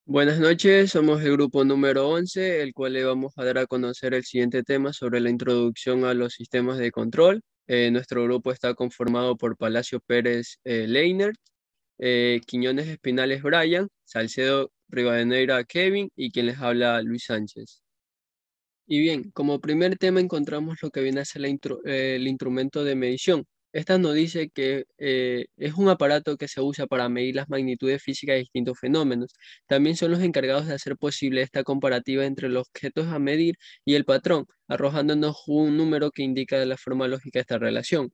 Buenas noches, somos el grupo número 11, el cual le vamos a dar a conocer el siguiente tema sobre la introducción a los sistemas de control. Nuestro grupo está conformado por Palacio Pérez Leiner, Quiñones Espinales Brian, Salcedo Rivadeneira Kevin y quien les habla Luis Sánchez. Y bien, como primer tema encontramos lo que viene a ser el instrumento de medición. Esta nos dice que es un aparato que se usa para medir las magnitudes físicas de distintos fenómenos. También son los encargados de hacer posible esta comparativa entre los objetos a medir y el patrón, arrojándonos un número que indica de la forma lógica esta relación.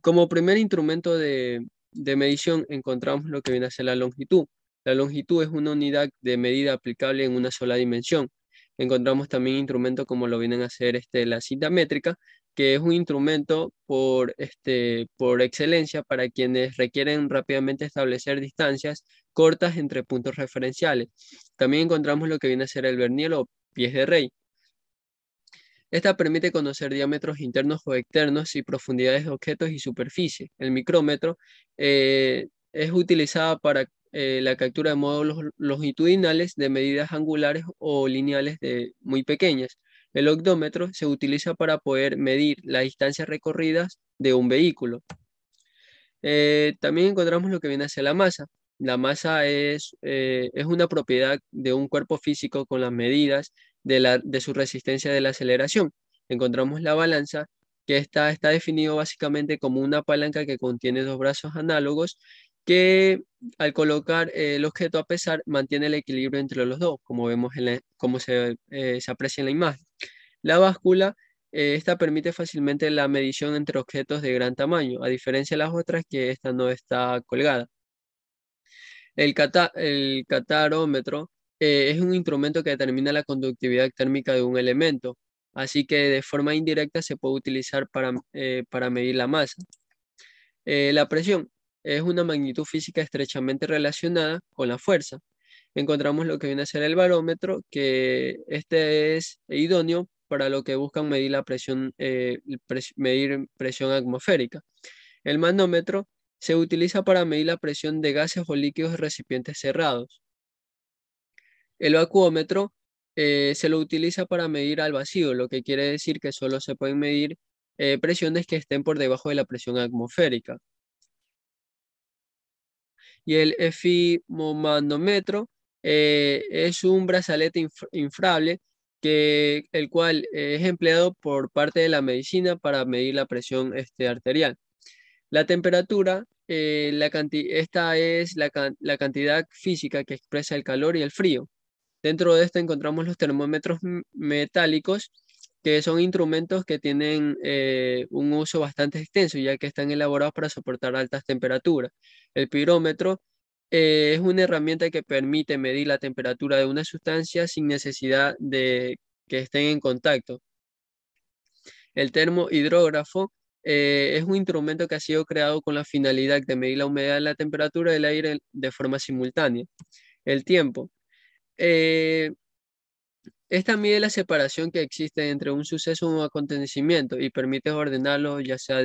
Como primer instrumento de medición encontramos lo que viene a ser la longitud. La longitud es una unidad de medida aplicable en una sola dimensión. Encontramos también instrumentos como lo vienen a ser la cinta métrica, que es un instrumento por excelencia para quienes requieren rápidamente establecer distancias cortas entre puntos referenciales. También encontramos lo que viene a ser el vernier o pies de rey. Esta permite conocer diámetros internos o externos y profundidades de objetos y superficie. El micrómetro es utilizada para la captura de módulos longitudinales de medidas angulares o lineales muy pequeñas. El octómetro se utiliza para poder medir las distancias recorridas de un vehículo. También encontramos lo que viene a ser la masa. La masa es una propiedad de un cuerpo físico con las medidas de su resistencia de la aceleración. Encontramos la balanza, que está definido básicamente como una palanca que contiene dos brazos análogos que al colocar el objeto a pesar mantiene el equilibrio entre los dos, como vemos como se aprecia en la imagen. La báscula, esta permite fácilmente la medición entre objetos de gran tamaño, a diferencia de las otras que esta no está colgada. El catarómetro es un instrumento que determina la conductividad térmica de un elemento, así que de forma indirecta se puede utilizar para medir la masa. La presión es una magnitud física estrechamente relacionada con la fuerza. Encontramos lo que viene a ser el barómetro, que este es idóneo para lo que buscan medir la presión, medir presión atmosférica. El manómetro se utiliza para medir la presión de gases o líquidos en recipientes cerrados. El vacuómetro se lo utiliza para medir al vacío, lo que quiere decir que solo se pueden medir presiones que estén por debajo de la presión atmosférica. Y el efimomanómetro es un brazalete inflable el cual es empleado por parte de la medicina para medir la presión arterial. La temperatura, esta es la cantidad física que expresa el calor y el frío. Dentro de esto encontramos los termómetros metálicos, que son instrumentos que tienen un uso bastante extenso, ya que están elaborados para soportar altas temperaturas. El pirómetro es una herramienta que permite medir la temperatura de una sustancia sin necesidad de que estén en contacto. El termohidrógrafo es un instrumento que ha sido creado con la finalidad de medir la humedad y la temperatura del aire de forma simultánea. El tiempo. Eh, Esta mide la separación que existe entre un suceso o un acontecimiento y permite ordenarlo, ya sea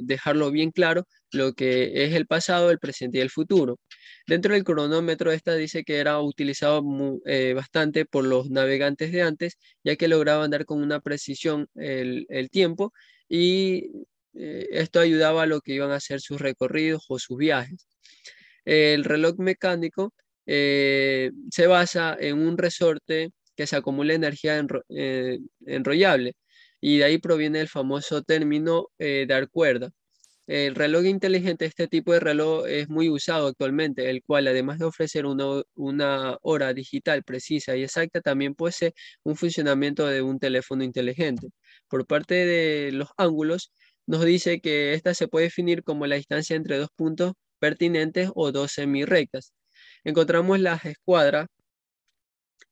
dejarlo bien claro lo que es el pasado, el presente y el futuro. Dentro del cronómetro, esta dice que era utilizado bastante por los navegantes de antes, ya que lograban dar con una precisión el tiempo y esto ayudaba a lo que iban a ser sus recorridos o sus viajes. El reloj mecánico se basa en un resorte que se acumula energía enrollable y de ahí proviene el famoso término dar cuerda. El reloj inteligente, este tipo de reloj es muy usado actualmente, el cual además de ofrecer una hora digital precisa y exacta, también posee un funcionamiento de un teléfono inteligente. Por parte de los ángulos, nos dice que esta se puede definir como la distancia entre dos puntos pertinentes o dos semirrectas. Encontramos las escuadras.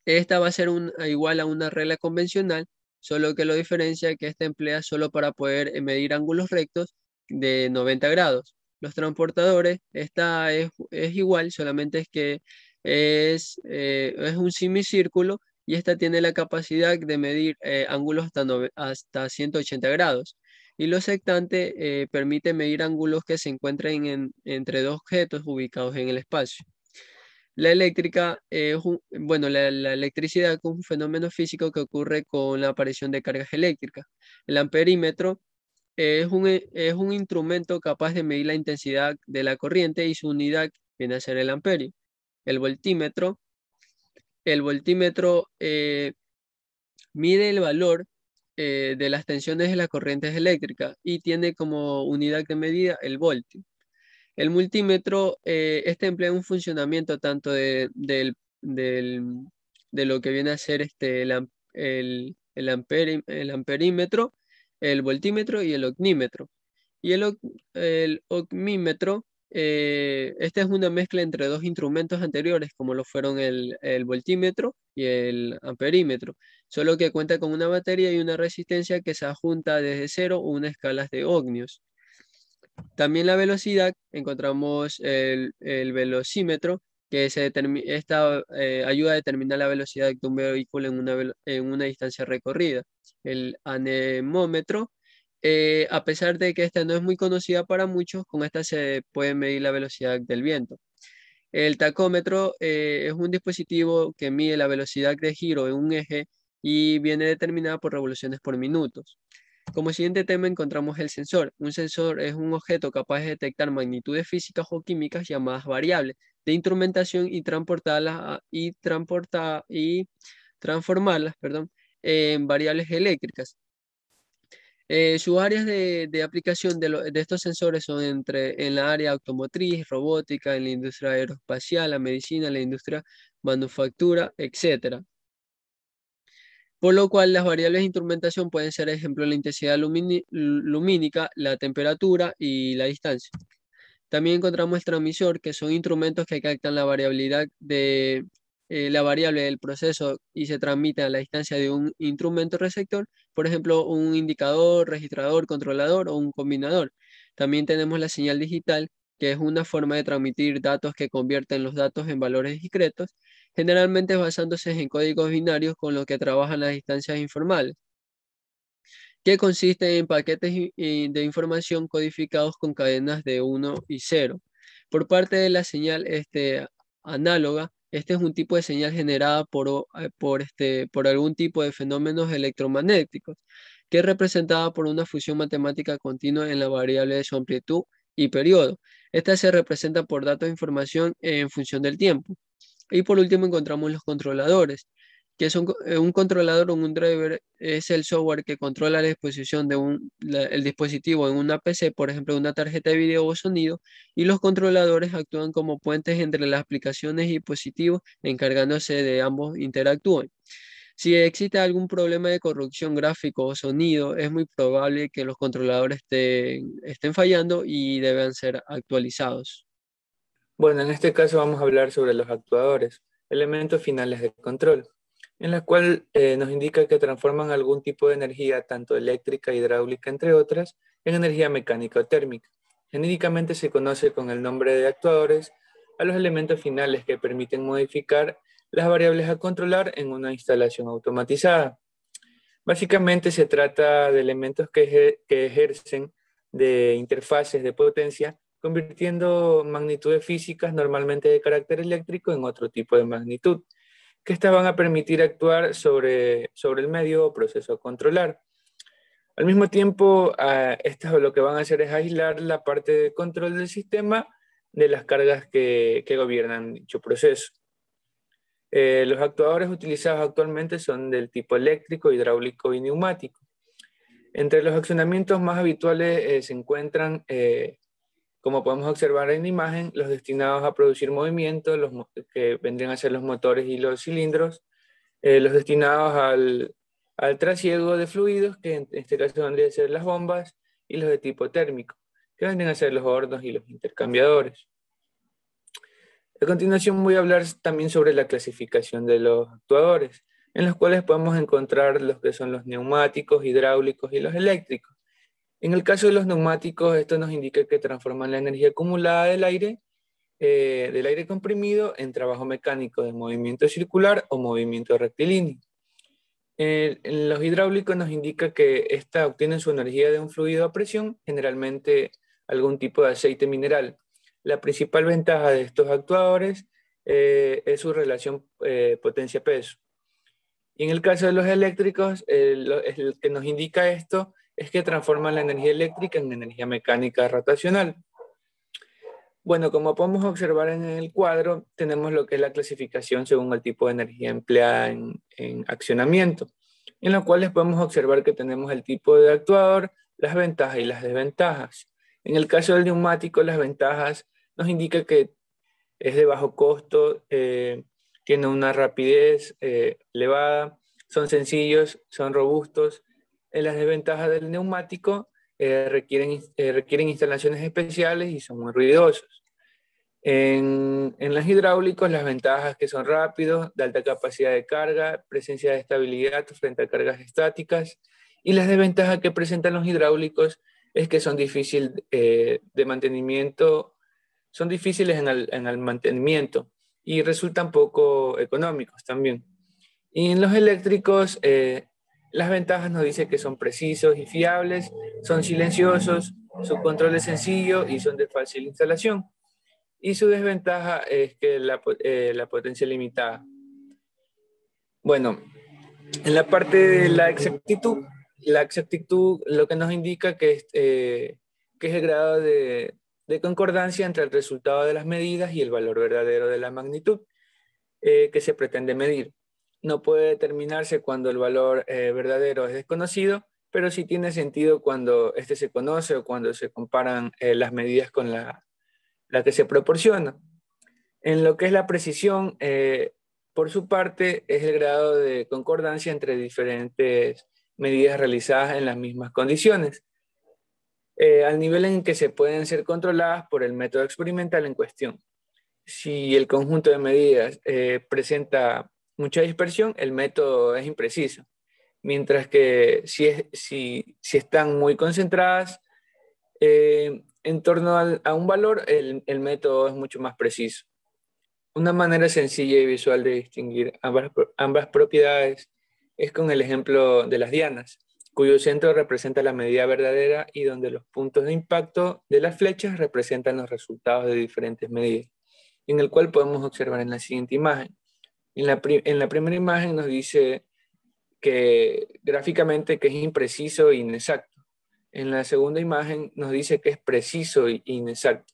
Esta va a ser igual a una regla convencional, solo que lo diferencia es que esta emplea solo para poder medir ángulos rectos de 90 grados. Los transportadores, esta es igual, solamente es que es un semicírculo y esta tiene la capacidad de medir ángulos hasta 180 grados. Y los sectantes permite medir ángulos que se encuentren entre dos objetos ubicados en el espacio. La eléctrica bueno, la electricidad es un fenómeno físico que ocurre con la aparición de cargas eléctricas. El amperímetro es un instrumento capaz de medir la intensidad de la corriente y su unidad viene a ser el amperio. El voltímetro, el voltímetro mide el valor de las tensiones de las corrientes eléctricas y tiene como unidad de medida el voltio. El multímetro, este emplea un funcionamiento tanto de lo que viene a ser el amperímetro, el voltímetro y el ohmímetro. Y el ohmímetro, esta es una mezcla entre dos instrumentos anteriores, como lo fueron el voltímetro y el amperímetro, solo que cuenta con una batería y una resistencia que se adjunta desde cero o una escala de ohmios. También la velocidad, encontramos el velocímetro, que esta ayuda a determinar la velocidad de un vehículo en una distancia recorrida. El anemómetro, a pesar de que esta no es muy conocida para muchos, con esta se puede medir la velocidad del viento. El tacómetro es un dispositivo que mide la velocidad de giro en un eje y viene determinada por revoluciones por minuto. Como siguiente tema encontramos el sensor. Un sensor es un objeto capaz de detectar magnitudes físicas o químicas llamadas variables de instrumentación y transformarlas, perdón, en variables eléctricas. Sus áreas de aplicación de estos sensores son en la área automotriz, robótica, en la industria aeroespacial, la medicina, la industria manufactura, etc. Por lo cual las variables de instrumentación pueden ser, ejemplo, la intensidad lumínica, la temperatura y la distancia. También encontramos el transmisor, que son instrumentos que captan la variabilidad de la variable del proceso y se transmite a la distancia de un instrumento receptor, por ejemplo, un indicador, registrador, controlador o un combinador. También tenemos la señal digital, que es una forma de transmitir datos que convierten los datos en valores discretos, generalmente basándose en códigos binarios con los que trabajan las instancias informales, que consisten en paquetes de información codificados con cadenas de 1 y 0. Por parte de la señal análoga, este es un tipo de señal generada por algún tipo de fenómenos electromagnéticos, que es representada por una función matemática continua en la variable de su amplitud y periodo. Esta se representa por datos de información en función del tiempo. Y por último encontramos los controladores, que son un controlador o un driver es el software que controla la disposición de el dispositivo en una PC, por ejemplo, una tarjeta de video o sonido, y los controladores actúan como puentes entre las aplicaciones y dispositivos, encargándose de ambos interactúen. Si existe algún problema de corrupción gráfico o sonido, es muy probable que los controladores estén fallando y deben ser actualizados. Bueno, en este caso vamos a hablar sobre los actuadores, elementos finales de control, en la cual nos indica que transforman algún tipo de energía, tanto eléctrica, hidráulica, entre otras, en energía mecánica o térmica. Genéricamente se conoce con el nombre de actuadores a los elementos finales que permiten modificar las variables a controlar en una instalación automatizada. Básicamente se trata de elementos que ejercen de interfaces de potencia, convirtiendo magnitudes físicas normalmente de carácter eléctrico en otro tipo de magnitud, que estas van a permitir actuar sobre el medio o proceso a controlar. Al mismo tiempo, estas lo que van a hacer es aislar la parte de control del sistema de las cargas que gobiernan dicho proceso. Los actuadores utilizados actualmente son del tipo eléctrico, hidráulico y neumático. Entre los accionamientos más habituales se encuentran, como podemos observar en la imagen, los destinados a producir movimiento, que vendrían a ser los motores y los cilindros, los destinados al trasiego de fluidos, que en este caso vendrían a ser las bombas, y los de tipo térmico, que vendrían a ser los hornos y los intercambiadores. A continuación voy a hablar también sobre la clasificación de los actuadores, en los cuales podemos encontrar los que son los neumáticos, hidráulicos y los eléctricos. En el caso de los neumáticos, esto nos indica que transforman la energía acumulada del aire comprimido en trabajo mecánico de movimiento circular o movimiento rectilíneo. En los hidráulicos nos indica que esta obtiene su energía de un fluido a presión, generalmente algún tipo de aceite mineral. La principal ventaja de estos actuadores es su relación potencia-peso. Y en el caso de los eléctricos, el que nos indica esto es que transforman la energía eléctrica en energía mecánica rotacional. Bueno, como podemos observar en el cuadro, tenemos lo que es la clasificación según el tipo de energía empleada en accionamiento, en lo cual les podemos observar que tenemos el tipo de actuador, las ventajas y las desventajas. En el caso del neumático, las ventajas nos indica que es de bajo costo, tiene una rapidez elevada, son sencillos, son robustos. En las desventajas del neumático requieren instalaciones especiales y son muy ruidosos. En los hidráulicos, las ventajas que son rápidos, de alta capacidad de carga, presencia de estabilidad frente a cargas estáticas, y las desventajas que presentan los hidráulicos es que son difíciles de mantenimiento, son difíciles en el mantenimiento y resultan poco económicos también. Y en los eléctricos, las ventajas nos dicen que son precisos y fiables, son silenciosos, su control es sencillo y son de fácil instalación. Y su desventaja es que la potencia es limitada. Bueno, en la parte de la exactitud lo que nos indica que es el grado de concordancia entre el resultado de las medidas y el valor verdadero de la magnitud que se pretende medir. No puede determinarse cuando el valor verdadero es desconocido, pero sí tiene sentido cuando este se conoce o cuando se comparan las medidas con la que se proporciona. En lo que es la precisión, por su parte, es el grado de concordancia entre diferentes medidas realizadas en las mismas condiciones, al nivel en que se pueden ser controladas por el método experimental en cuestión. Si el conjunto de medidas presenta mucha dispersión, el método es impreciso, mientras que si están muy concentradas en torno a un valor, el método es mucho más preciso. Una manera sencilla y visual de distinguir ambas propiedades es con el ejemplo de las dianas, cuyo centro representa la medida verdadera y donde los puntos de impacto de las flechas representan los resultados de diferentes medidas, en el cual podemos observar en la siguiente imagen. En la primera imagen nos dice que gráficamente que es impreciso e inexacto. En la segunda imagen nos dice que es preciso e inexacto.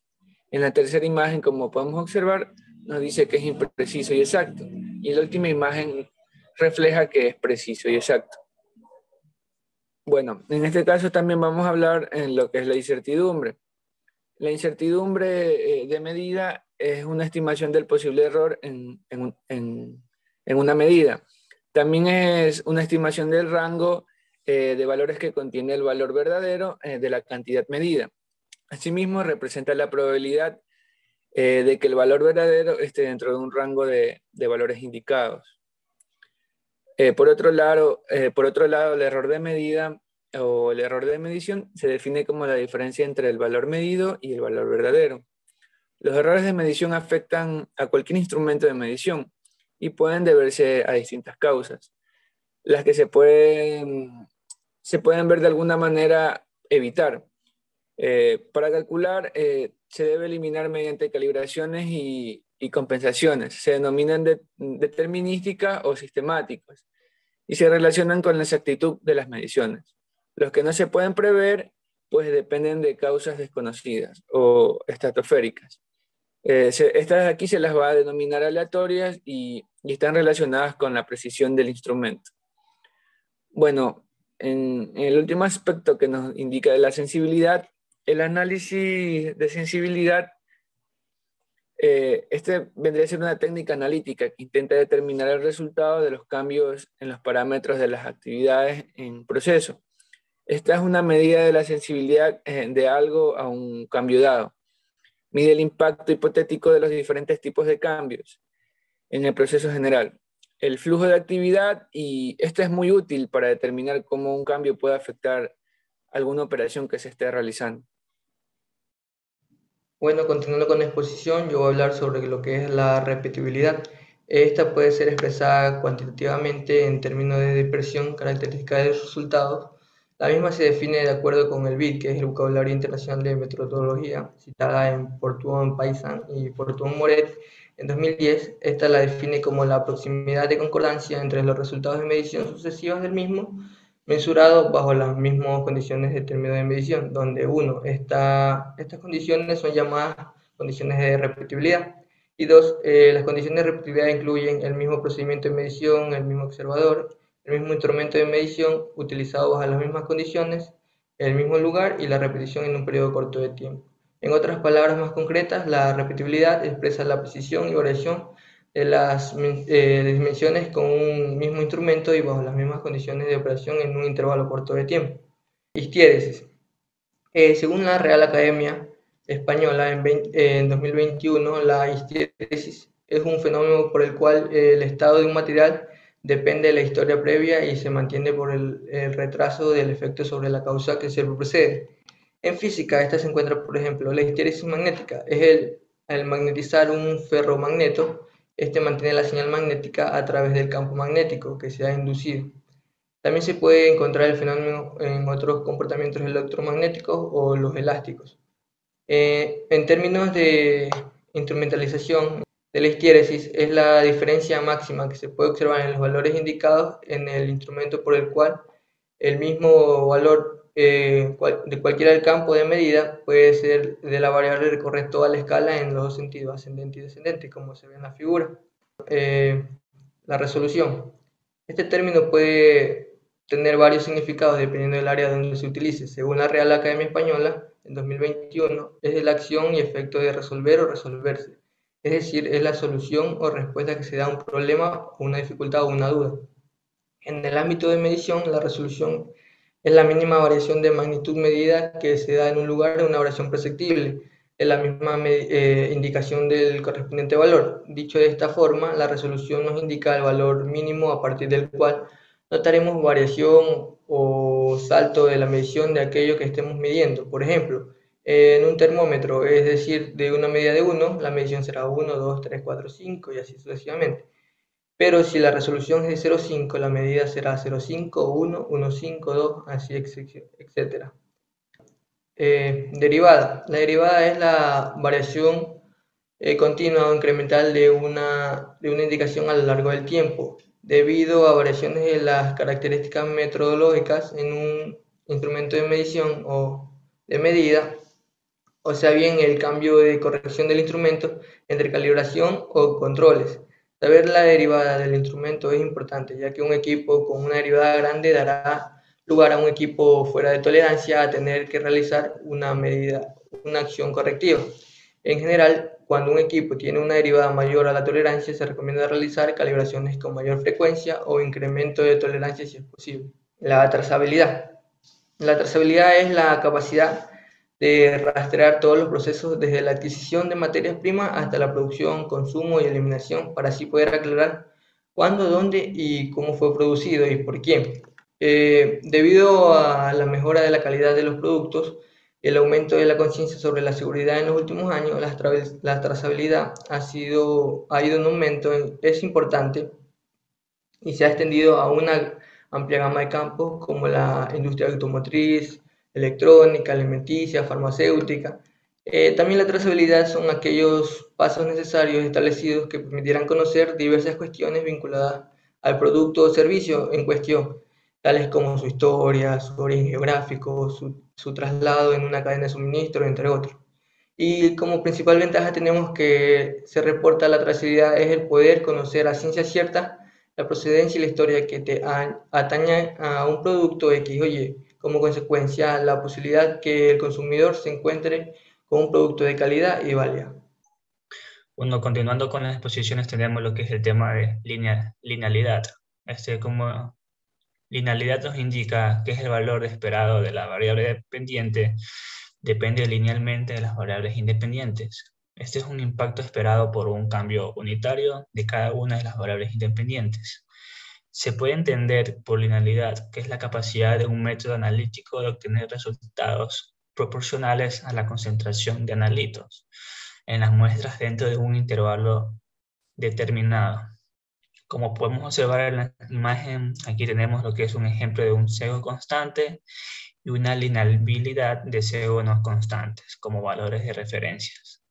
En la tercera imagen, como podemos observar, nos dice que es impreciso y exacto. Y la última imagen refleja que es preciso y exacto. Bueno, en este caso también vamos a hablar en lo que es la incertidumbre. La incertidumbre de medida es una estimación del posible error en una medida. También es una estimación del rango de valores que contiene el valor verdadero de la cantidad medida. Asimismo, representa la probabilidad de que el valor verdadero esté dentro de un rango de valores indicados. Por otro lado, el error de medida o el error de medición se define como la diferencia entre el valor medido y el valor verdadero. Los errores de medición afectan a cualquier instrumento de medición y pueden deberse a distintas causas. Las que se pueden ver de alguna manera evitar. Para calcular se debe eliminar mediante calibraciones y compensaciones. Se denominan determinísticas o sistemáticas y se relacionan con la exactitud de las mediciones. Los que no se pueden prever, pues dependen de causas desconocidas o estratosféricas. Estas aquí se las va a denominar aleatorias y están relacionadas con la precisión del instrumento. Bueno, en el último aspecto que nos indica de la sensibilidad, el análisis de sensibilidad, vendría a ser una técnica analítica que intenta determinar el resultado de los cambios en los parámetros de las actividades en proceso. Esta es una medida de la sensibilidad de algo a un cambio dado. Mide el impacto hipotético de los diferentes tipos de cambios en el proceso general, el flujo de actividad, y esto es muy útil para determinar cómo un cambio puede afectar alguna operación que se esté realizando. Bueno, continuando con la exposición, yo voy a hablar sobre lo que es la repetibilidad. Esta puede ser expresada cuantitativamente en términos de dispersión característica de los resultados. La misma se define de acuerdo con el BID, que es el vocabulario internacional de metodología, citada en Portuón Paysan y Portuón Moret, en 2010. Esta la define como la proximidad de concordancia entre los resultados de medición sucesivos del mismo, mesurado bajo las mismas condiciones de término de medición, donde estas condiciones son llamadas condiciones de repetibilidad. Y dos, las condiciones de repetibilidad incluyen el mismo procedimiento de medición, el mismo observador, el mismo instrumento de medición utilizado bajo las mismas condiciones, el mismo lugar y la repetición en un periodo corto de tiempo. En otras palabras más concretas, la repetibilidad expresa la precisión y variación de las dimensiones con un mismo instrumento y bajo las mismas condiciones de operación en un intervalo corto de tiempo. Histiéresis. Según la Real Academia Española, en 2021, la histiéresis es un fenómeno por el cual el estado de un material depende de la historia previa y se mantiene por el retraso del efecto sobre la causa que se precede. En física, esta se encuentra, por ejemplo, la histeresis magnética. Es el magnetizar un ferromagneto, este mantiene la señal magnética a través del campo magnético que se ha inducido. También se puede encontrar el fenómeno en otros comportamientos electromagnéticos o los elásticos. En términos de instrumentalización de la histeresis, es la diferencia máxima que se puede observar en los valores indicados en el instrumento por el cual el mismo valor de cualquiera del campo de medida puede ser de la variable recorre toda la escala en los dos sentidos, ascendente y descendente, como se ve en la figura. La resolución. Este término puede tener varios significados dependiendo del área donde se utilice. Según la Real Academia Española, en 2021, es la acción y efecto de resolver o resolverse. Es decir, es la solución o respuesta que se da a un problema, o una dificultad o una duda. En el ámbito de medición, la resolución es la mínima variación de magnitud medida que se da en un lugar de una variación perceptible, es la misma indicación del correspondiente valor. Dicho de esta forma, la resolución nos indica el valor mínimo a partir del cual notaremos variación o salto de la medición de aquello que estemos midiendo. Por ejemplo, en un termómetro, es decir, de una medida de 1, la medición será 1, 2, 3, 4, 5 y así sucesivamente. Pero si la resolución es de 0,5, la medida será 0,5, 1, 1,5, 2, así, etc. Derivada. La derivada es la variación continua o incremental de una indicación a lo largo del tiempo, debido a variaciones de las características metodológicas en un instrumento de medición o de medida, o sea bien el cambio de corrección del instrumento entre calibración o controles. Saber la derivada del instrumento es importante, ya que un equipo con una derivada grande dará lugar a un equipo fuera de tolerancia a tener que realizar una acción correctiva. En general, cuando un equipo tiene una derivada mayor a la tolerancia, se recomienda realizar calibraciones con mayor frecuencia o incremento de tolerancia si es posible. La trazabilidad. La trazabilidad es la capacidad de rastrear todos los procesos desde la adquisición de materias primas hasta la producción, consumo y eliminación, para así poder aclarar cuándo, dónde y cómo fue producido y por quién. Debido a la mejora de la calidad de los productos, el aumento de la conciencia sobre la seguridad en los últimos años, la trazabilidad ha ido en aumento, es importante y se ha extendido a una amplia gama de campos como la industria automotriz, electrónica, alimenticia, farmacéutica. También la trazabilidad son aquellos pasos necesarios establecidos que permitieran conocer diversas cuestiones vinculadas al producto o servicio en cuestión, tales como su historia, su origen geográfico, su traslado en una cadena de suministro, entre otros. Y como principal ventaja tenemos que se reporta la trazabilidad es el poder conocer a ciencia cierta la procedencia y la historia que te atañe a un producto X o Y. Como consecuencia, la posibilidad que el consumidor se encuentre con un producto de calidad y válida. Bueno, continuando con las exposiciones tenemos lo que es el tema de linealidad. Como linealidad nos indica que es el valor esperado de la variable dependiente, depende linealmente de las variables independientes. Este es un impacto esperado por un cambio unitario de cada una de las variables independientes. Se puede entender por linealidad que es la capacidad de un método analítico de obtener resultados proporcionales a la concentración de analitos en las muestras dentro de un intervalo determinado. Como podemos observar en la imagen, aquí tenemos lo que es un ejemplo de un sesgo constante y una linealidad de sesgo no constantes como valores de referencias.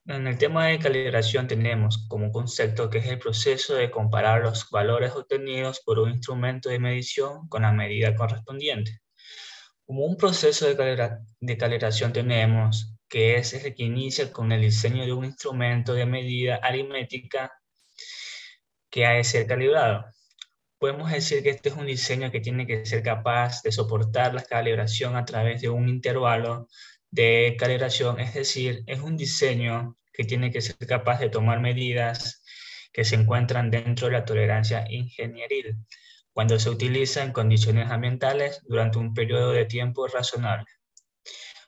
En el tema de calibración tenemos como concepto que es el proceso de comparar los valores obtenidos por un instrumento de medición con la medida correspondiente. Como un proceso de calibración tenemos que es el que inicia con el diseño de un instrumento de medida aritmética que ha de ser calibrado. Podemos decir que este es un diseño que tiene que ser capaz de soportar la calibración a través de un intervalo de calibración, es decir, es un diseño que tiene que ser capaz de tomar medidas que se encuentran dentro de la tolerancia ingenieril, cuando se utiliza en condiciones ambientales durante un periodo de tiempo razonable.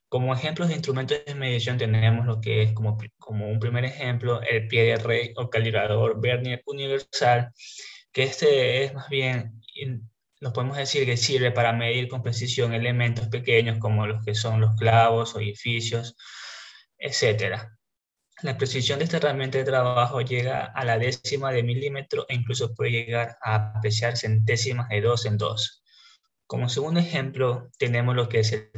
Como ejemplos de instrumentos de medición tenemos lo que es como un primer ejemplo el pie de rey o calibrador Vernier universal, que este es más bien, nos podemos decir que sirve para medir con precisión elementos pequeños como los que son los clavos, orificios, etc. La precisión de esta herramienta de trabajo llega a la décima de milímetro e incluso puede llegar a apreciar centésimas de 2 en 2. Como segundo ejemplo tenemos lo que es el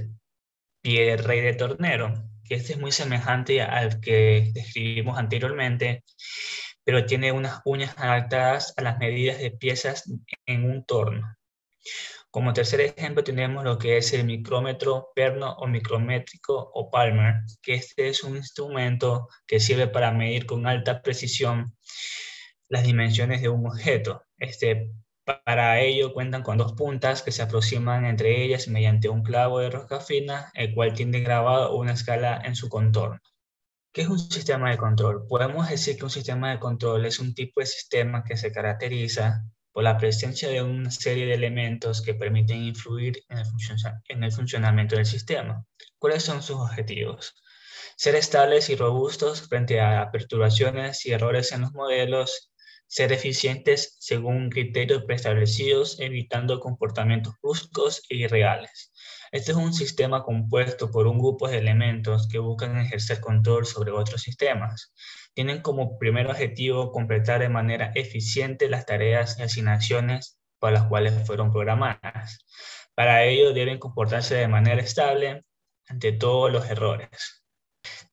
pie de rey de tornero, que este es muy semejante al que describimos anteriormente, pero tiene unas uñas adaptadas a las medidas de piezas en un torno. Como tercer ejemplo tenemos lo que es el micrómetro perno o micrométrico o Palmer, que este es un instrumento que sirve para medir con alta precisión las dimensiones de un objeto. Para ello cuentan con dos puntas que se aproximan entre ellas mediante un clavo de rosca fina, el cual tiene grabado una escala en su contorno. ¿Qué es un sistema de control? Podemos decir que un sistema de control es un tipo de sistema que se caracteriza por la presencia de una serie de elementos que permiten influir en el funcionamiento del sistema. ¿Cuáles son sus objetivos? Ser estables y robustos frente a perturbaciones y errores en los modelos, ser eficientes según criterios preestablecidos, evitando comportamientos bruscos e irreales. Este es un sistema compuesto por un grupo de elementos que buscan ejercer control sobre otros sistemas. Tienen como primer objetivo completar de manera eficiente las tareas y asignaciones para las cuales fueron programadas. Para ello deben comportarse de manera estable ante todos los errores.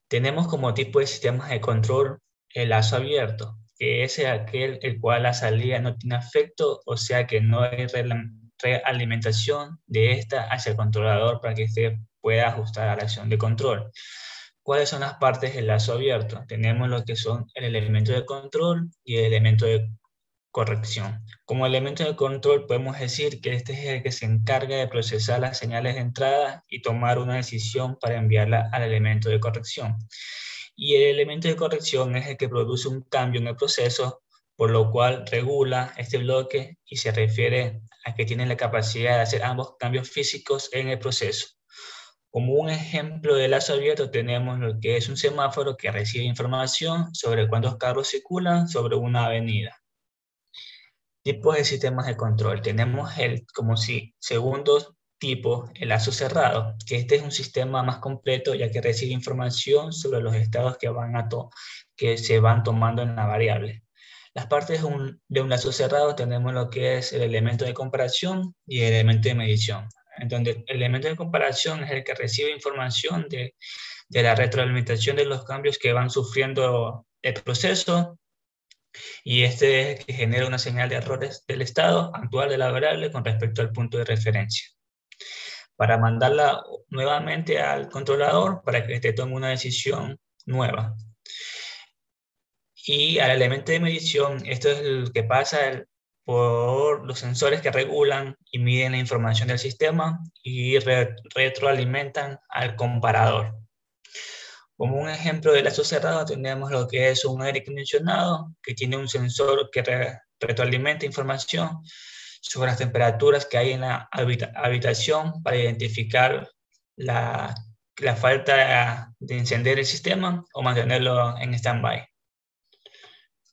Tenemos como tipo de sistemas de control el lazo abierto, que es aquel el cual la salida no tiene efecto, o sea que no hay realimentación de esta hacia el controlador para que éste pueda ajustar a la acción de control. ¿Cuáles son las partes del lazo abierto? Tenemos lo que son el elemento de control y el elemento de corrección. Como elemento de control podemos decir que este es el que se encarga de procesar las señales de entrada y tomar una decisión para enviarla al elemento de corrección. Y el elemento de corrección es el que produce un cambio en el proceso, por lo cual regula este bloque y se refiere a que tiene la capacidad de hacer ambos cambios físicos en el proceso. Como un ejemplo de lazo abierto tenemos lo que es un semáforo que recibe información sobre cuántos carros circulan sobre una avenida. Tipos de sistemas de control. Tenemos segundo tipo, el lazo cerrado, que este es un sistema más completo ya que recibe información sobre los estados que se van tomando en la variable. Las partes de un lazo cerrado tenemos lo que es el elemento de comparación y el elemento de medición. En donde el elemento de comparación es el que recibe información de la retroalimentación de los cambios que van sufriendo el proceso, y este es el que genera una señal de errores del estado actual de la variable con respecto al punto de referencia, para mandarla nuevamente al controlador para que éste tome una decisión nueva. Y al elemento de medición, esto es el que pasa por los sensores que regulan y miden la información del sistema y retroalimentan al comparador. Como un ejemplo de lazo cerrado tenemos lo que es un aire acondicionado que tiene un sensor que retroalimenta información sobre las temperaturas que hay en la habitación para identificar la falta de encender el sistema o mantenerlo en stand-by.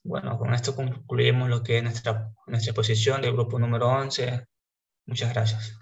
Bueno, con esto concluimos lo que es nuestra exposición del grupo número 11. Muchas gracias.